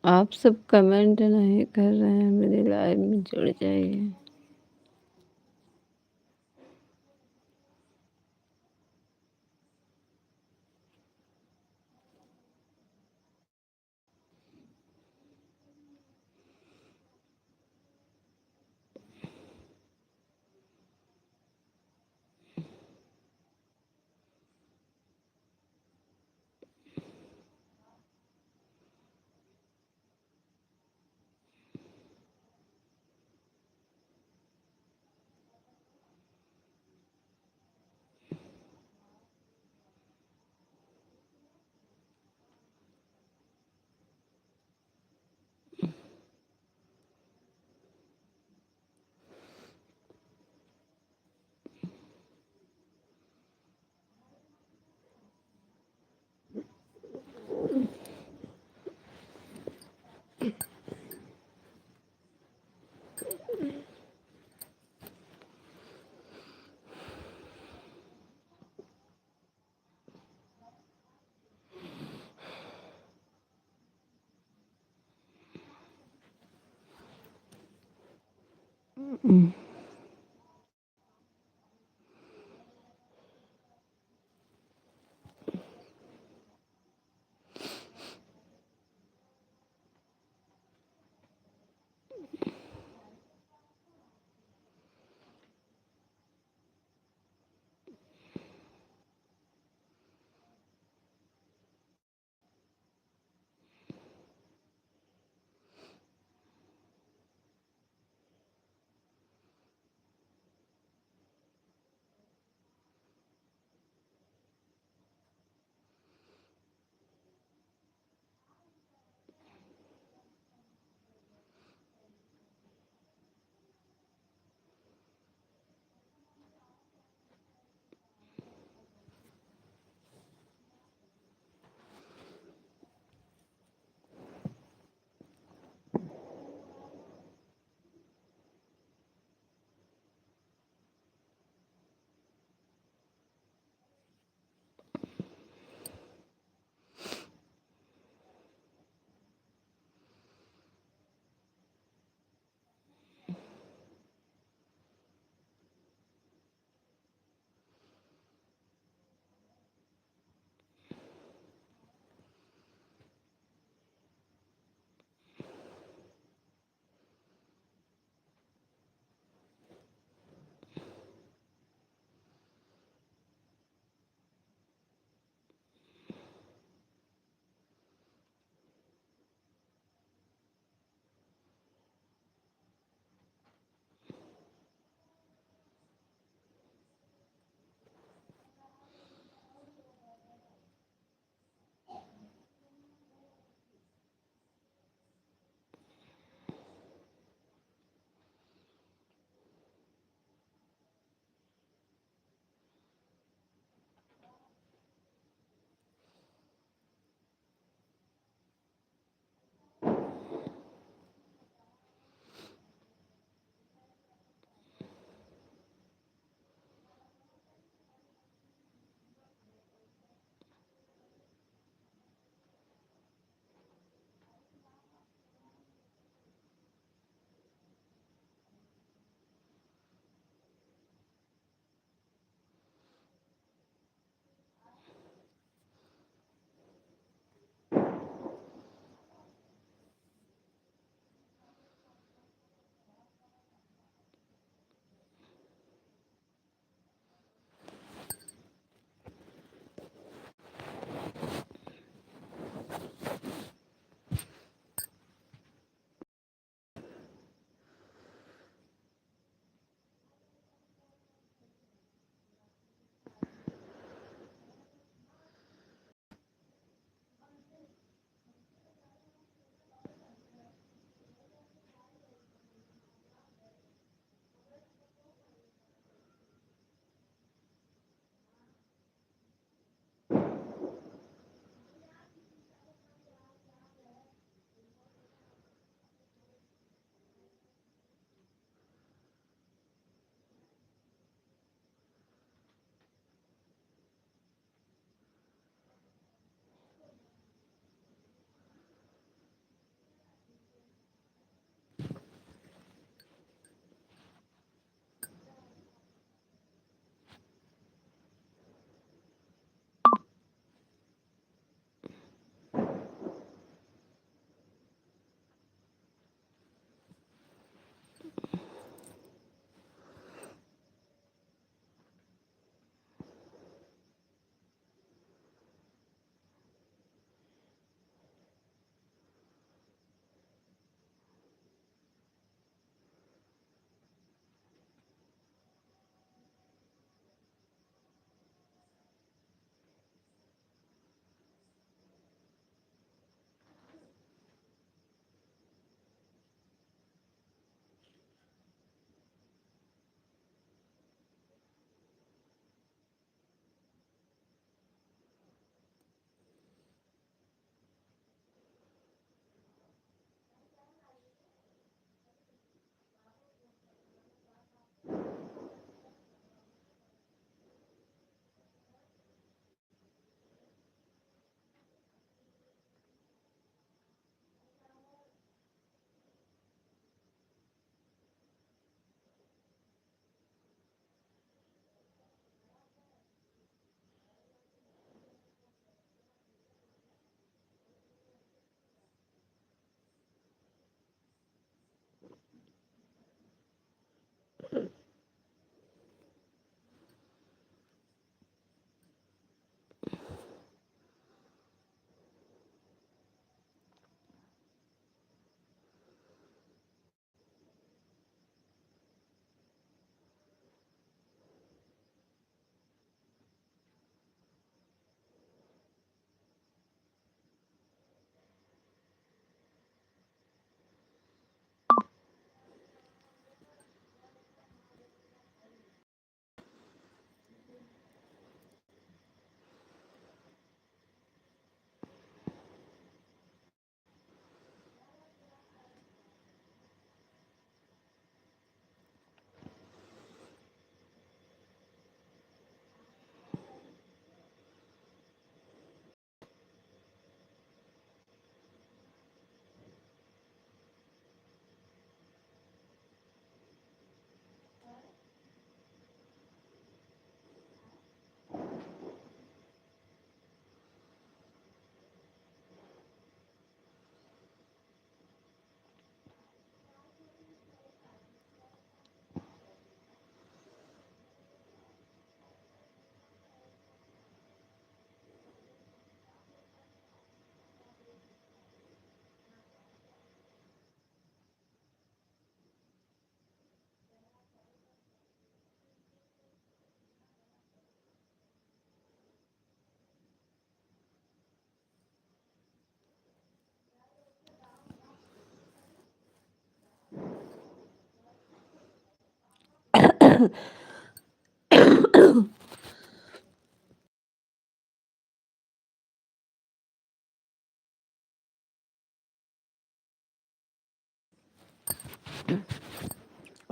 आप सब कमेंट नहीं कर रहे हैं, मेरे लाइव में जुड़ जाइए।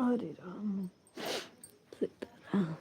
हरे राम सीताराम।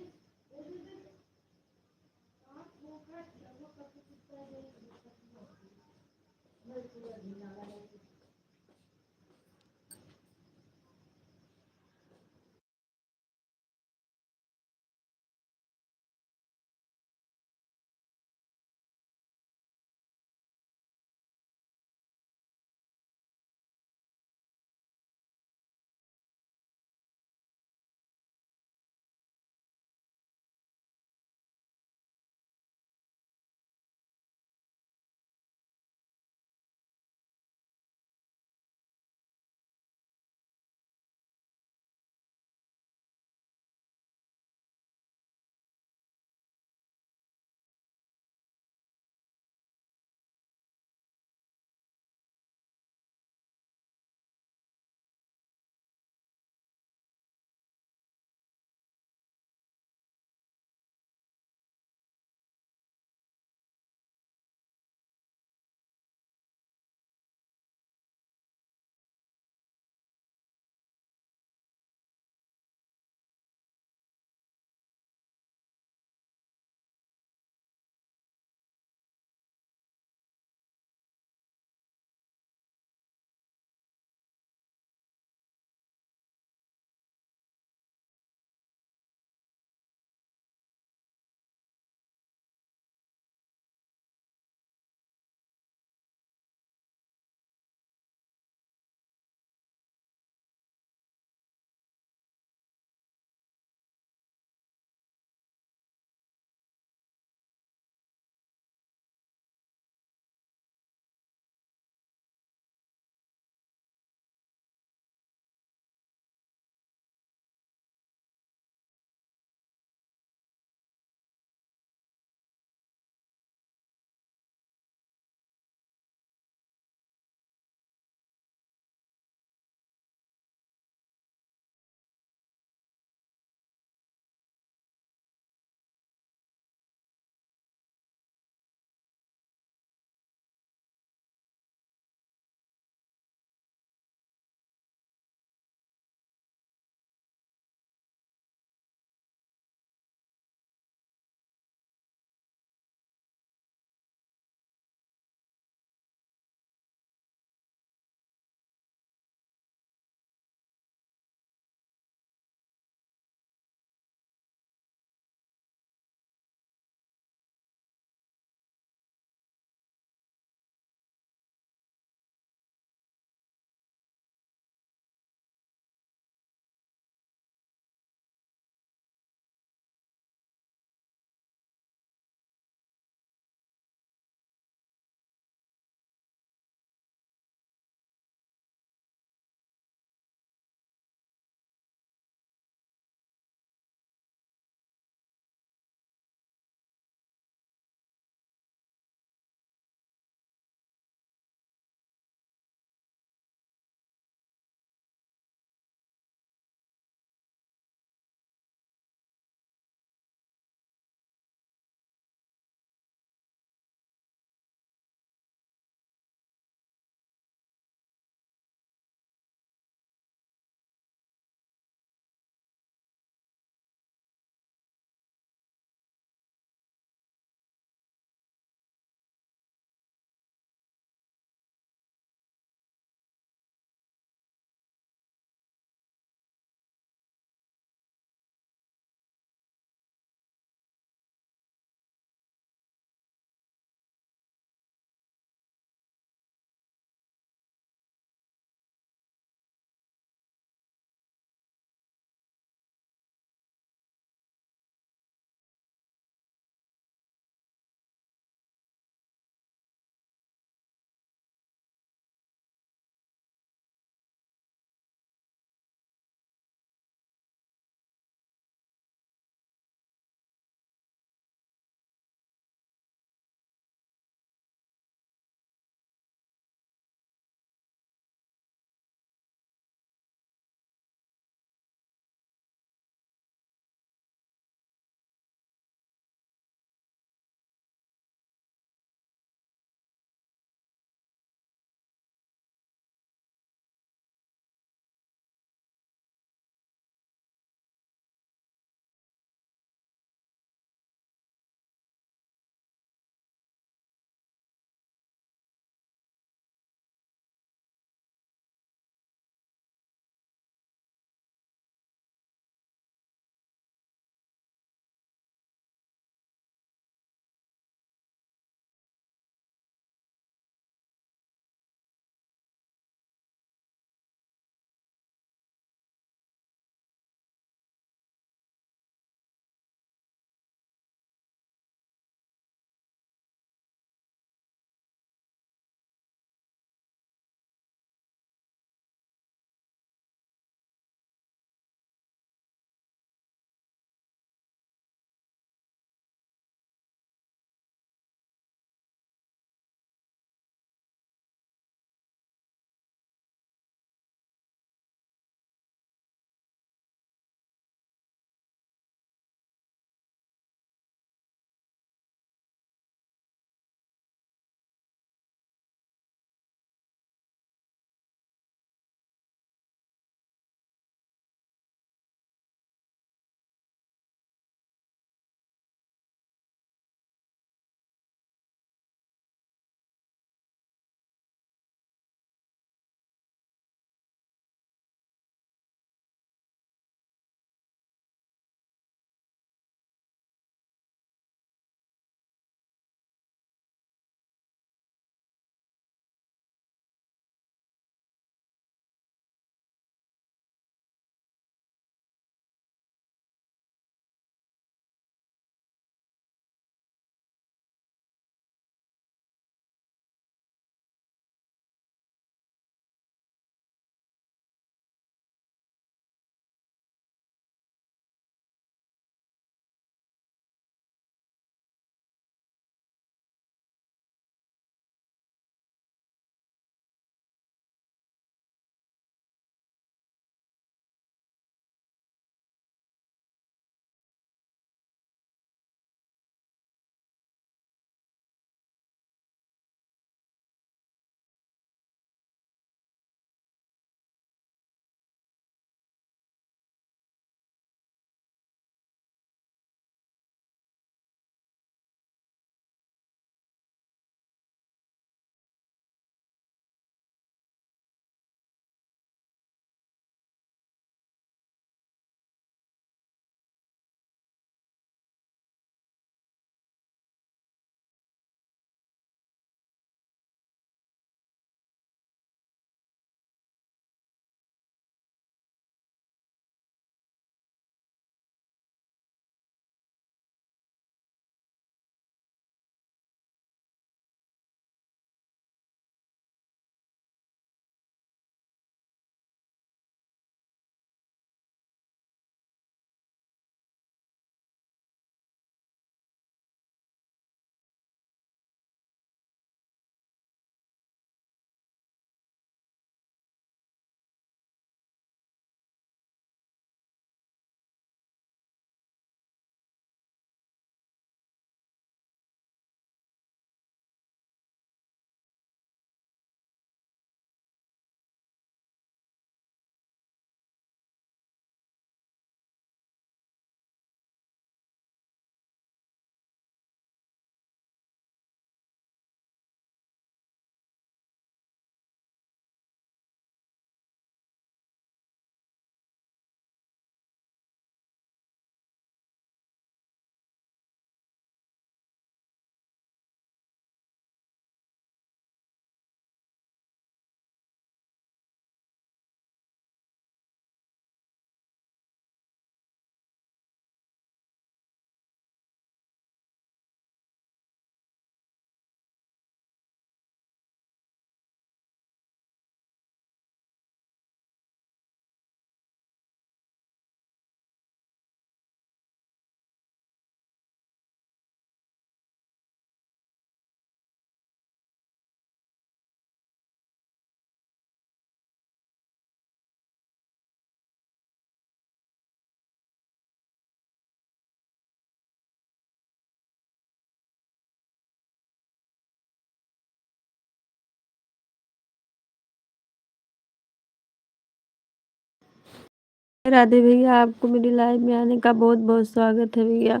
राधे भैया, आपको मेरी लाइव में आने का बहुत बहुत स्वागत है भैया।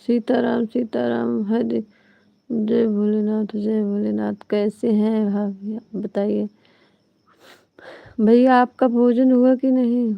सीताराम सीताराम, हरे जय भोलेनाथ जय भोलेनाथ। कैसे हैं भाभी, बताइए। भैया आपका भोजन हुआ कि नहीं?